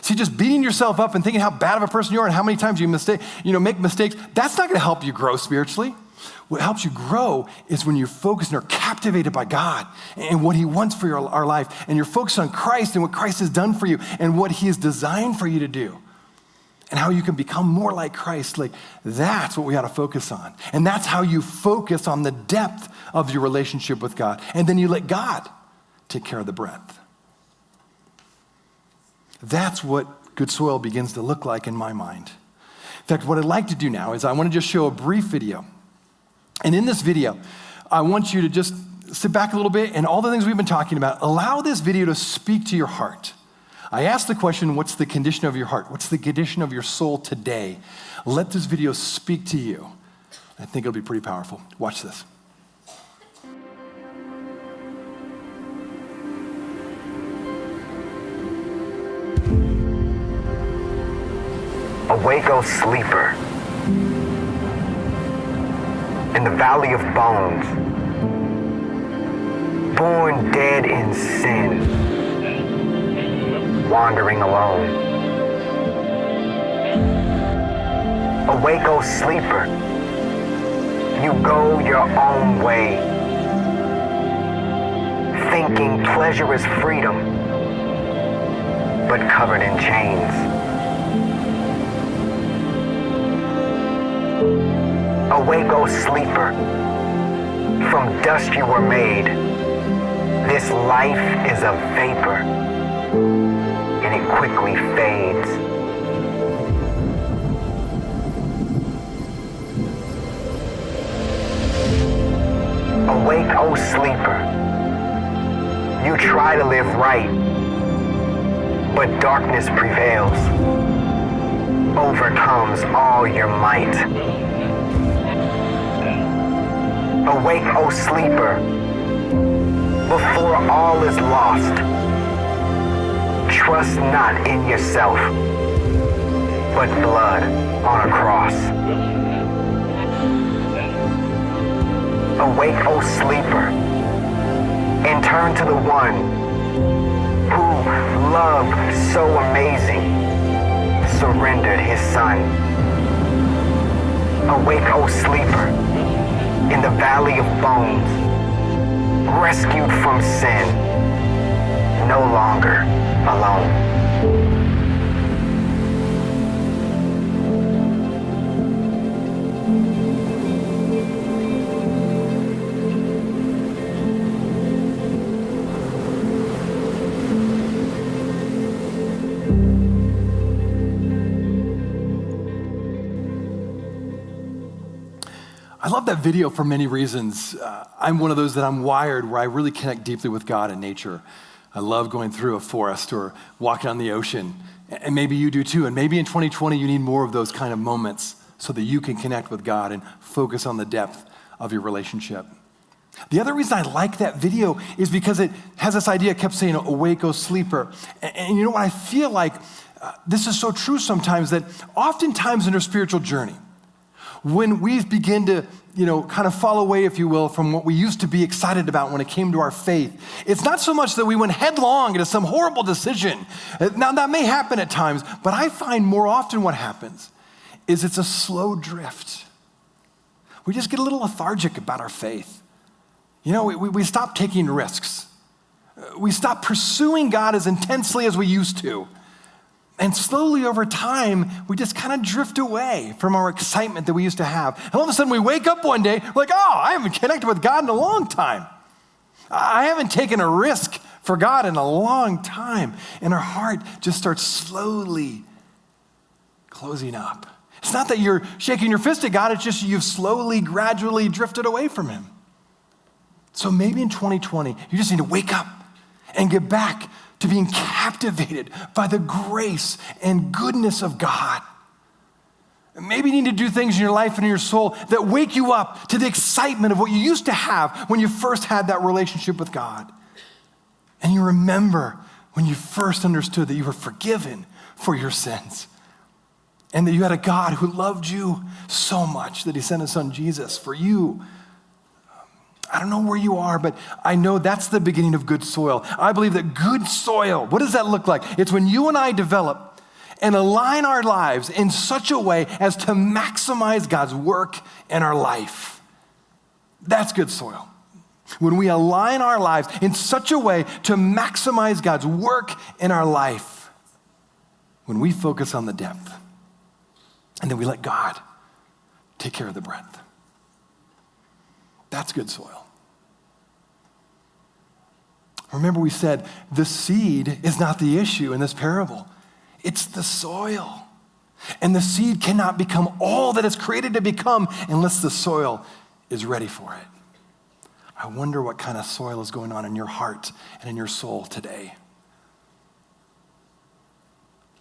See, just beating yourself up and thinking how bad of a person you are and how many times you make mistakes, that's not going to help you grow spiritually. What helps you grow is when you're focused and are captivated by God and what he wants for our life, and you're focused on Christ and what Christ has done for you and what he has designed for you to do and how you can become more like Christ. Like, that's what we ought to focus on. And that's how you focus on the depth of your relationship with God. And then you let God take care of the breadth. That's what good soil begins to look like in my mind. In fact, what I'd like to do now is I want to just show a brief video. And in this video, I want you to just sit back a little bit and all the things we've been talking about, allow this video to speak to your heart. I asked the question, what's the condition of your heart? What's the condition of your soul today? Let this video speak to you. I think it'll be pretty powerful. Watch this. Awake, O sleeper, in the valley of bones, born dead in sin, wandering alone. Awake, O sleeper, you go your own way, thinking pleasure is freedom, but covered in chains. Awake, O sleeper, from dust you were made. This life is a vapor, and it quickly fades. Awake, O sleeper, you try to live right, but darkness prevails, overcomes all your might. Awake, O sleeper, before all is lost. Trust not in yourself, but blood on a cross. Awake, O sleeper, and turn to the one who, love so amazing, surrendered his son. Awake, O sleeper, in the valley of bones, rescued from sin, no longer alone. I love that video for many reasons. I'm one of those that I'm wired where I really connect deeply with God and nature. I love going through a forest or walking on the ocean, and maybe you do too. And maybe in 2020 you need more of those kind of moments so that you can connect with God and focus on the depth of your relationship. The other reason I like that video is because it has this idea, I kept saying, awake, O sleeper. And you know what, I feel like this is so true sometimes, that oftentimes in our spiritual journey, when we begin to, kind of fall away, if you will, from what we used to be excited about when it came to our faith, it's not so much that we went headlong into some horrible decision. Now, that may happen at times, but I find more often what happens is it's a slow drift. We just get a little lethargic about our faith. We stop taking risks. We stop pursuing God as intensely as we used to. And slowly over time, we just kind of drift away from our excitement that we used to have. And all of a sudden we wake up one day, we're like, I haven't connected with God in a long time. I haven't taken a risk for God in a long time. And our heart just starts slowly closing up. It's not that you're shaking your fist at God, it's just you've slowly, gradually drifted away from him. So maybe in 2020, you just need to wake up and get back to being captivated by the grace and goodness of God. Maybe you need to do things in your life and in your soul that wake you up to the excitement of what you used to have when you first had that relationship with God. And you remember when you first understood that you were forgiven for your sins and that you had a God who loved you so much that he sent his son Jesus for you. I don't know where you are, but I know that's the beginning of good soil. I believe that good soil, what does that look like? It's when you and I develop and align our lives in such a way as to maximize God's work in our life. That's good soil. When we align our lives in such a way to maximize God's work in our life, when we focus on the depth, and then we let God take care of the breadth. That's good soil. Remember, we said the seed is not the issue in this parable. It's the soil. And the seed cannot become all that it's created to become unless the soil is ready for it. I wonder what kind of soil is going on in your heart and in your soul today.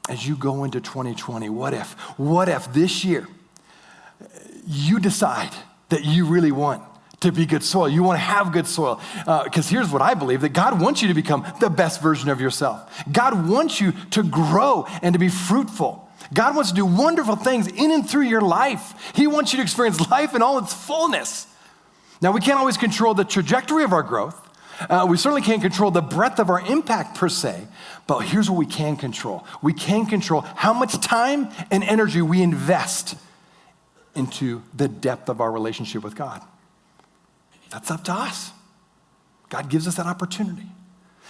As you go into 2020, what if this year you decide that you really want to be good soil. You want to have good soil. Because here's what I believe, that God wants you to become the best version of yourself. God wants you to grow and to be fruitful. God wants to do wonderful things in and through your life. He wants you to experience life in all its fullness. Now, we can't always control the trajectory of our growth. We certainly can't control the breadth of our impact per se, but here's what we can control. We can control how much time and energy we invest into the depth of our relationship with God. That's up to us. God gives us that opportunity.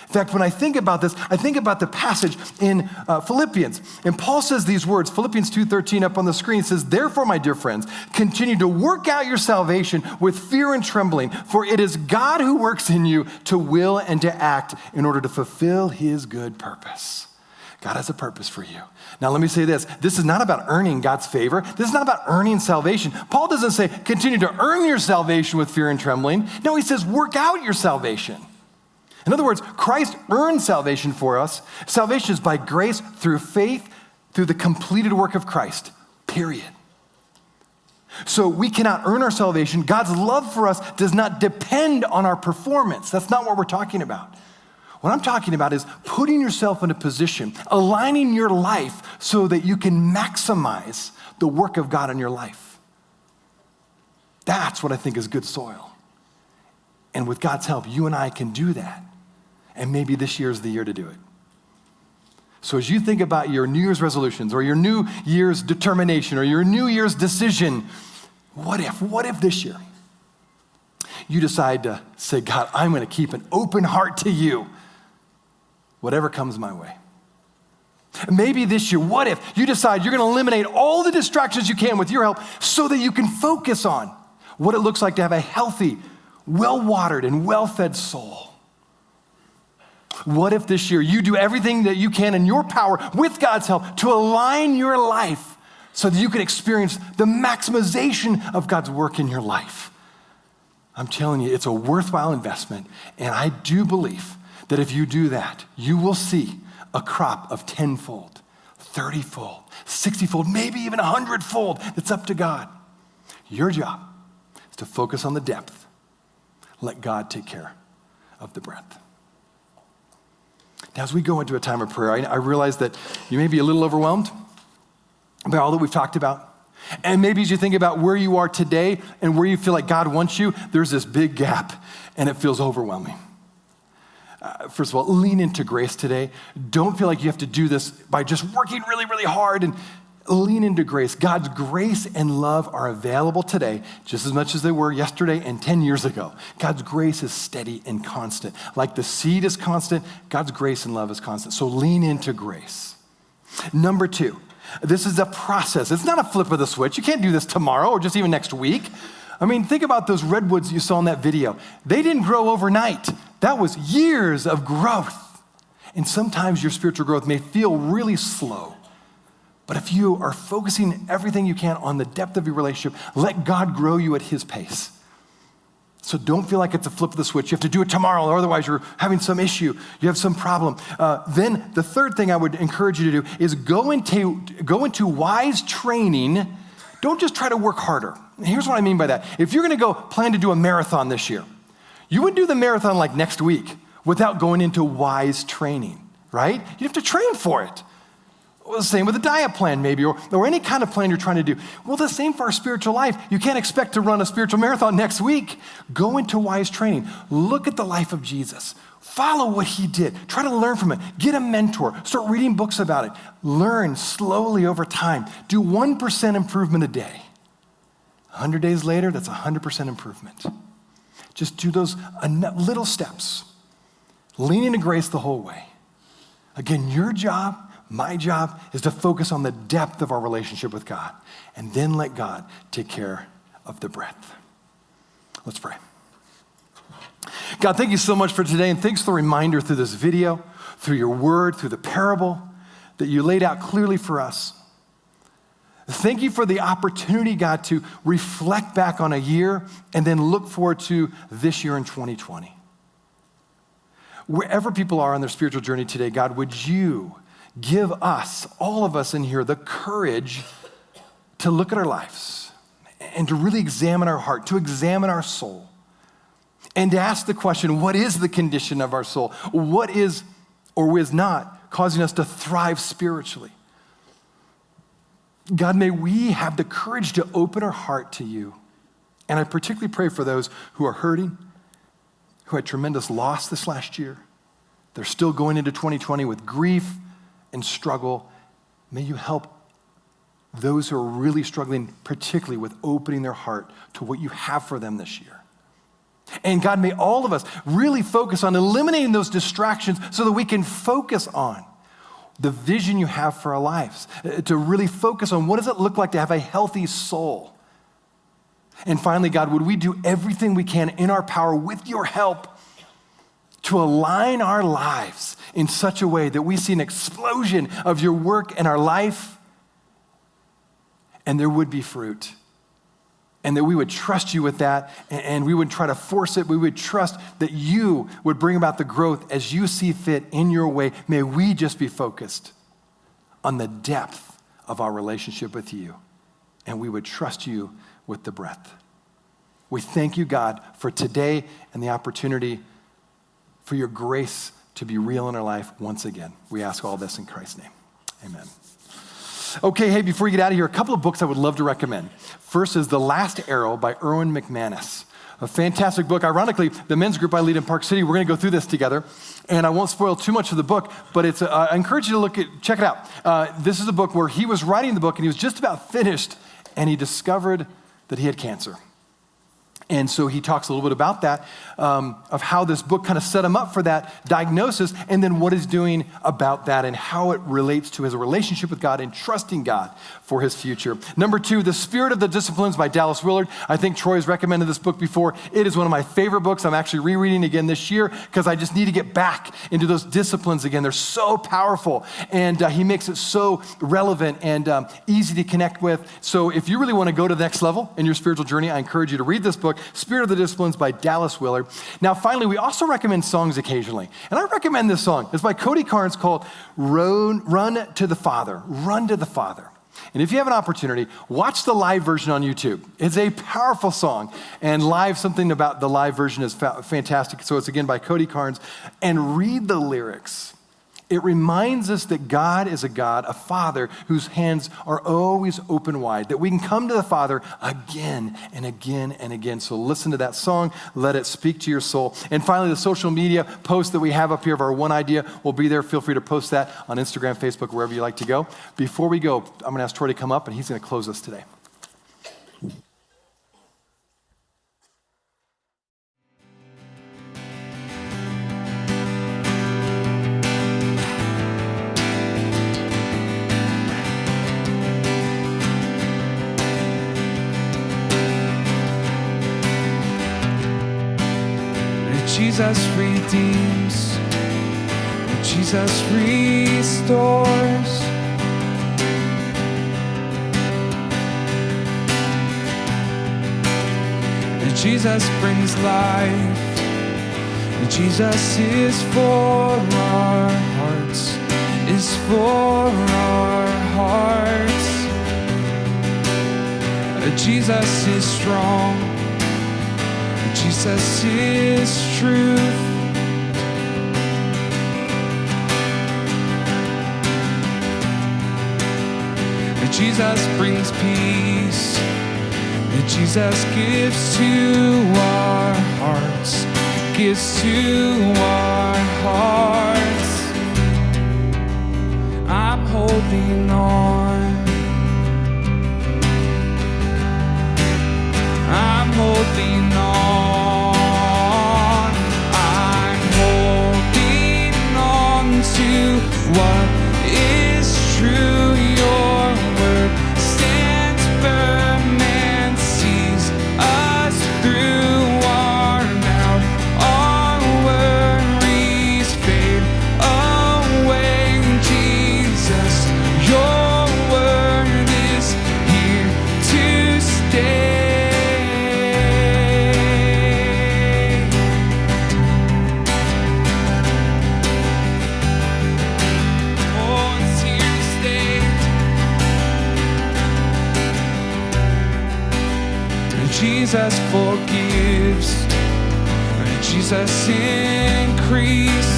In fact, when I think about this, I think about the passage in Philippians. And Paul says these words, Philippians 2:13 up on the screen, says, "Therefore, my dear friends, continue to work out your salvation with fear and trembling, for it is God who works in you to will and to act in order to fulfill his good purpose." God has a purpose for you. Now, let me say this. This is not about earning God's favor. This is not about earning salvation. Paul doesn't say, continue to earn your salvation with fear and trembling. No, he says, work out your salvation. In other words, Christ earned salvation for us. Salvation is by grace through faith, through the completed work of Christ, period. So we cannot earn our salvation. God's love for us does not depend on our performance. That's not what we're talking about. What I'm talking about is putting yourself in a position, aligning your life so that you can maximize the work of God in your life. That's what I think is good soil. And with God's help, you and I can do that. And maybe this year is the year to do it. So as you think about your New Year's resolutions or your New Year's determination or your New Year's decision, what if this year you decide to say, God, I'm going to keep an open heart to you, whatever comes my way. Maybe this year, what if you decide you're going to eliminate all the distractions you can with your help so that you can focus on what it looks like to have a healthy, well-watered, and well-fed soul? What if this year you do everything that you can in your power with God's help to align your life so that you can experience the maximization of God's work in your life. I'm telling you, it's a worthwhile investment, and I do believe that if you do that, you will see a crop of 10-fold, 30-fold, 60-fold, maybe even 100-fold. It's up to God. Your job is to focus on the depth. Let God take care of the breadth. Now, as we go into a time of prayer, I realize that you may be a little overwhelmed by all that we've talked about. And maybe as you think about where you are today and where you feel like God wants you, there's this big gap and it feels overwhelming. First of all, lean into grace today. Don't feel like you have to do this by just working really, really hard, and lean into grace. God's grace and love are available today just as much as they were yesterday and 10 years ago. God's grace is steady and constant. Like the seed is constant, God's grace and love is constant. So lean into grace. Number 2, this is a process. It's not a flip of the switch. You can't do this tomorrow or just even next week. I mean, think about those redwoods you saw in that video. They didn't grow overnight. That was years of growth. And sometimes your spiritual growth may feel really slow. But if you are focusing everything you can on the depth of your relationship, let God grow you at his pace. So don't feel like it's a flip of the switch. You have to do it tomorrow, or otherwise you're having some issue. You have some problem. Then the third thing I would encourage you to do is go into wise training. Don't just try to work harder. Here's what I mean by that. If you're going to go plan to do a marathon this year, you wouldn't do the marathon like next week without going into wise training, right? You have to train for it. Well, the same with a diet plan maybe, or any kind of plan you're trying to do. Well, the same for our spiritual life. You can't expect to run a spiritual marathon next week. Go into wise training. Look at the life of Jesus. Follow what he did. Try to learn from it. Get a mentor. Start reading books about it. Learn slowly over time. Do 1% improvement a day. 100 days later, that's 100% improvement. Just do those little steps. Lean into grace the whole way. Again, your job, my job, is to focus on the depth of our relationship with God, and then let God take care of the breadth. Let's pray. God, thank you so much for today, and thanks for the reminder through this video, through your word, through the parable that you laid out clearly for us. Thank you for the opportunity, God, to reflect back on a year and then look forward to this year in 2020. Wherever people are on their spiritual journey today, God, would you give us, all of us in here, the courage to look at our lives and to really examine our heart, to examine our soul, and to ask the question, what is the condition of our soul? What is or is not causing us to thrive spiritually? God, may we have the courage to open our heart to you. And I particularly pray for those who are hurting, who had tremendous loss this last year. They're still going into 2020 with grief and struggle. May you help those who are really struggling, particularly with opening their heart to what you have for them this year. And God, may all of us really focus on eliminating those distractions so that we can focus on the vision you have for our lives, to really focus on what does it look like to have a healthy soul. And finally, God, would we do everything we can in our power with your help to align our lives in such a way that we see an explosion of your work in our life, and there would be fruit. And that we would trust you with that, and we would try to force it. We would trust that you would bring about the growth as you see fit in your way. May we just be focused on the depth of our relationship with you, and we would trust you with the breadth. We thank you, God, for today and the opportunity for your grace to be real in our life once again. We ask all this in Christ's name. Amen. Okay, hey, before you get out of here, a couple of books I would love to recommend. First is The Last Arrow by Erwin McManus. A fantastic book. Ironically, the men's group I lead in Park City, we're going to go through this together. And I won't spoil too much of the book, but it's I encourage you to check it out. This is a book where he was writing the book and he was just about finished and he discovered that he had cancer. And so he talks a little bit about that, of how this book kind of set him up for that diagnosis, and then what he's doing about that and how it relates to his relationship with God and trusting God for his future. Number 2, The Spirit of the Disciplines by Dallas Willard. I think Troy's recommended this book before. It is one of my favorite books. I'm actually rereading again this year because I just need to get back into those disciplines again. They're so powerful, and he makes it so relevant and easy to connect with. So if you really want to go to the next level in your spiritual journey, I encourage you to read this book, Spirit of the Disciplines by Dallas Willard. Now, finally, we also recommend songs occasionally. And I recommend this song. It's by Cody Carnes called Run to the Father. Run to the Father. And if you have an opportunity, watch the live version on YouTube. It's a powerful song. And something about the live version is fantastic. So it's again by Cody Carnes. And read the lyrics. It reminds us that God is a God, a Father, whose hands are always open wide, that we can come to the Father again and again and again. So listen to that song, let it speak to your soul. And finally, the social media post that we have up here of our One Idea will be there. Feel free to post that on Instagram, Facebook, wherever you like to go. Before we go, I'm gonna ask Troy to come up and he's gonna close us today. Jesus redeems, Jesus restores. Jesus brings life, Jesus is for our hearts, is for our hearts. Jesus is strong, Jesus is truth. Jesus brings peace. Jesus gives to our hearts, gives to our hearts. I'm holding on. I'm holding on. I'm holding on to what is true. Your word stands firm and sees us through. Our doubt, our worries fade away. Jesus, your word is here to stay. Jesus forgives, Jesus increase.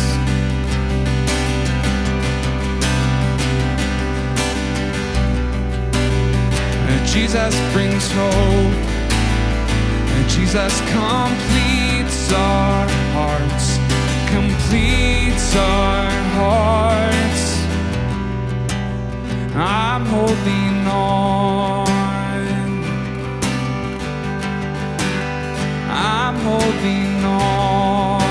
Jesus brings hope, Jesus completes our hearts, completes our hearts. I'm holding on. I'm holding on.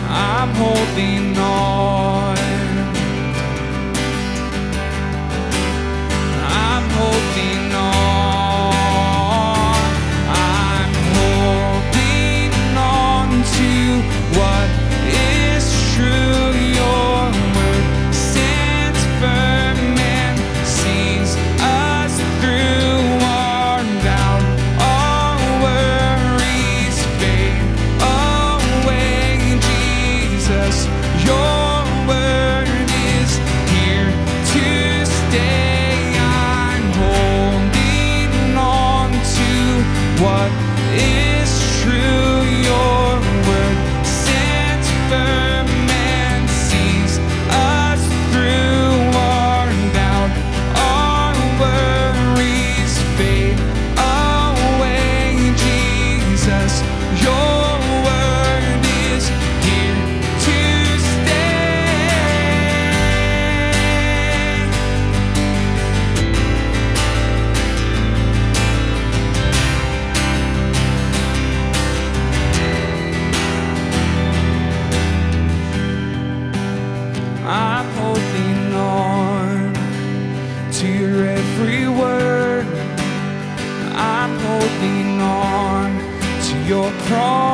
I'm holding on. I'm holding on. I'm holding on to what is true. Your word stands firm and sees us through. Your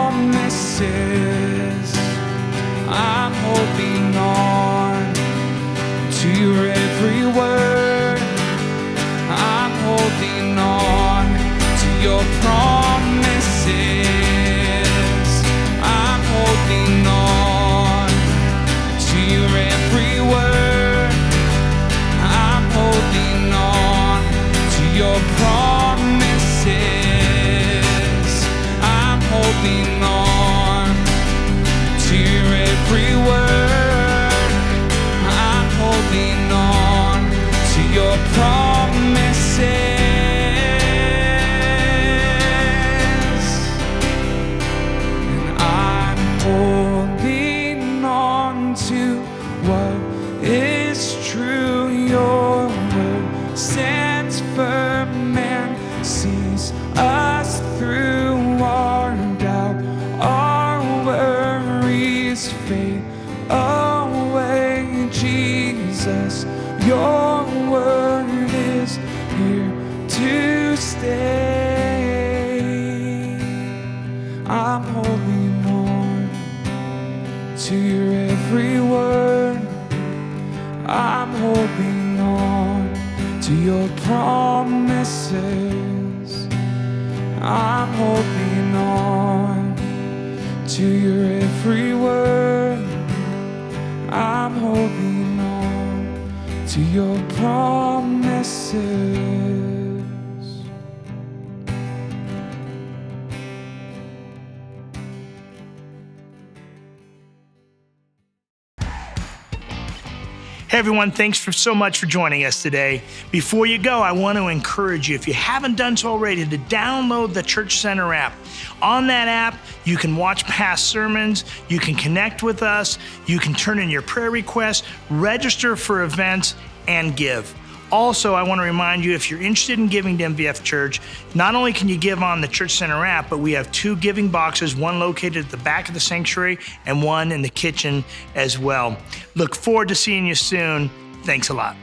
promises. I'm holding on to your every word. I'm holding on to your promises. I'm holding on to your every word. I'm holding on to your promises. I'm holding on to your every word. I'm holding on to your promises. And I'm holding on to what is true. Your word stands firm and sees us through. Our doubt, our worries fade away. Jesus, your word is here to stay. I'm holding on to your every word. I'm holding on to your promises. I'm holding on to your every word. I'm holding on to your promises. Hey everyone, thanks so much for joining us today. Before you go, I want to encourage you, if you haven't done so already, to download the Church Center app. On that app, you can watch past sermons, you can connect with us, you can turn in your prayer requests, register for events, and give. Also, I want to remind you, if you're interested in giving to MVF Church, not only can you give on the Church Center app, but we have 2 giving boxes, one located at the back of the sanctuary and one in the kitchen as well. Look forward to seeing you soon. Thanks a lot.